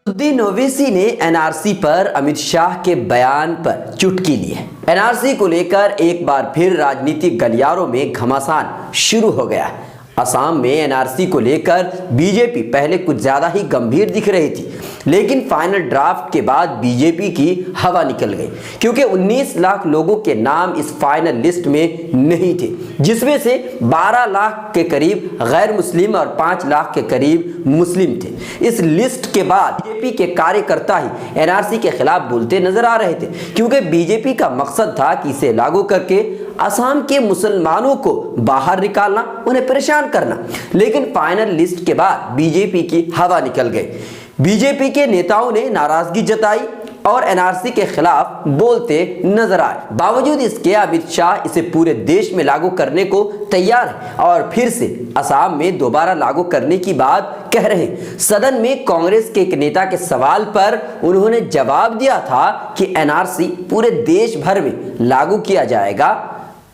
असदुद्दीन ओवैसी ने एनआरसी पर अमित शाह के बयान पर चुटकी ली है। एनआरसी को लेकर एक बार फिर राजनीतिक गलियारों में घमासान शुरू हो गया है। असम में एनआरसी को लेकर बीजेपी पहले कुछ ज्यादा ही गंभीर दिख रही थी, लेकिन फाइनल ड्राफ्ट के बाद बीजेपी की हवा निकल गई, क्योंकि 19 लाख लोगों के नाम इस फाइनल लिस्ट में नहीं थे, जिसमें से 12 लाख के करीब गैर मुस्लिम और 5 लाख के करीब मुस्लिम थे। इस लिस्ट के बाद बीजेपी के कार्यकर्ता ही एनआरसी के खिलाफ बोलते नजर आ रहे थे, क्योंकि बीजेपी का मकसद था कि इसे लागू करके असम के मुसलमानों को बाहर निकालना, उन्हें परेशान करना। लेकिन फाइनल लिस्ट के बाद बीजेपी की हवा निकल गई। बीजेपी के नेताओं ने नाराजगी जताई और एनआरसी के खिलाफ बोलते नजर आए। बावजूद इसके अमित शाह इसे पूरे देश में लागू करने को तैयार है और फिर से असम में दोबारा लागू करने की बात कह रहे हैं। सदन में कांग्रेस के एक नेता के सवाल पर उन्होंने जवाब दिया था कि एनआरसी पूरे देश भर में लागू किया जाएगा।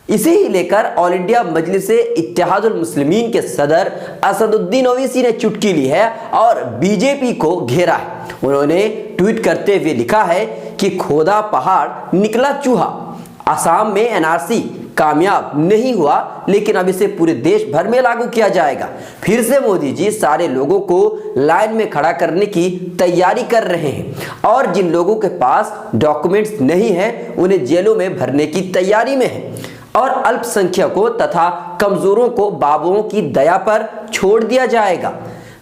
इसे ही लेकर ऑल इंडिया मजलिस इत्तेहादुल मुस्लिमीन के सदर असदुद्दीन ओवैसी ने चुटकी ली है और बीजेपी को घेरा है। उन्होंने ट्वीट करते हुए लिखा है कि खोदा पहाड़ निकला चूहा। असम में एनआरसी कामयाब नहीं हुआ, लेकिन अब इसे पूरे देश भर में लागू किया जाएगा। फिर से मोदी जी सारे लोगों को लाइन में खड़ा करने की तैयारी कर रहे हैं और जिन लोगों के पास डॉक्यूमेंट्स नहीं है उन्हें जेलों में भरने की तैयारी में है और अल्पसंख्यकों तथा कमजोरों को बाबुओं की दया पर छोड़ दिया जाएगा।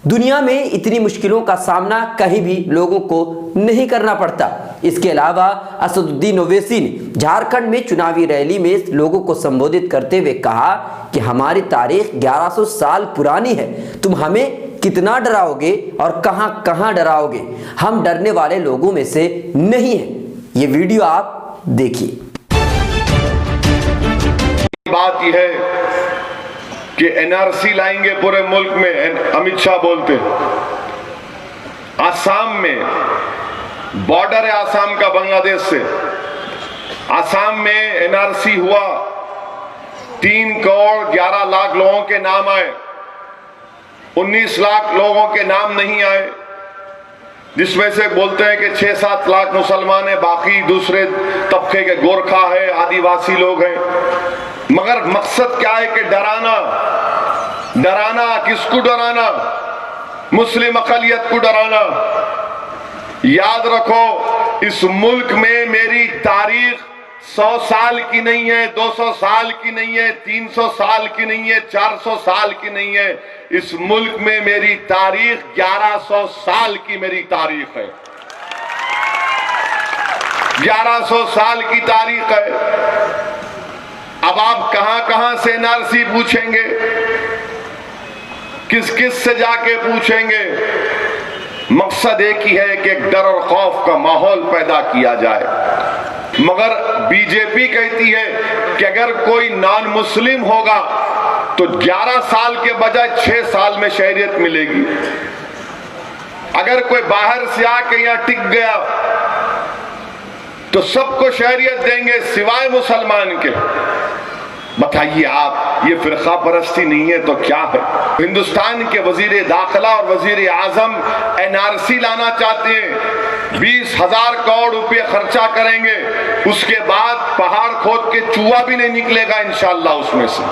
दुनिया में इतनी मुश्किलों का सामना कहीं भी लोगों को नहीं करना पड़ता। इसके अलावा असदुद्दीन ओवैसी ने झारखंड में चुनावी रैली में लोगों को संबोधित करते हुए कहा कि हमारी तारीख 1100 साल पुरानी है, तुम हमें कितना डराओगे और कहां कहां डराओगे, हम डरने वाले लोगों में से नहीं है। ये वीडियो आप देखिए। बात यह है कि एनआरसी लाएंगे पूरे मुल्क में, अमित शाह बोलते हैं। आसाम में बॉर्डर है आसाम का बांग्लादेश से। आसाम में एनआरसी हुआ, 3 करोड़ 11 लाख लोगों के नाम आए, 19 लाख लोगों के नाम नहीं आए, जिसमें से बोलते हैं कि 6-7 लाख मुसलमान है, बाकी दूसरे तबके के गोरखा है, आदिवासी लोग हैं। मगर मकसद क्या है कि डराना। किसको डराना? मुस्लिम अक़लियत को डराना। याद रखो, इस मुल्क में मेरी तारीख 100 साल की नहीं है, 200 साल की नहीं है, 300 साल की नहीं है, 400 साल की नहीं है। इस मुल्क में मेरी तारीख 1100 साल की मेरी तारीख है। 1100 साल की तारीख है। अब आप कहां कहां से एनआरसी पूछेंगे, किस किस से जाके पूछेंगे? मकसद एक ही है कि एक डर और खौफ का माहौल पैदा किया जाए। मगर बीजेपी कहती है कि अगर कोई नॉन मुस्लिम होगा तो 11 साल के बजाय 6 साल में शहरियत मिलेगी। अगर कोई बाहर से आके यहां टिक गया तो सबको शहरियत देंगे सिवाय मुसलमान के। बताइए आप, ये फिरका परस्ती नहीं है तो क्या है? हिंदुस्तान के वजीर दाखिला और वजीर आजम एनआरसी लाना चाहते हैं, 20,000 करोड़ रुपए खर्चा करेंगे, उसके बाद पहाड़ खोद के चूहा भी नहीं निकलेगा इंशाअल्लाह उसमें से।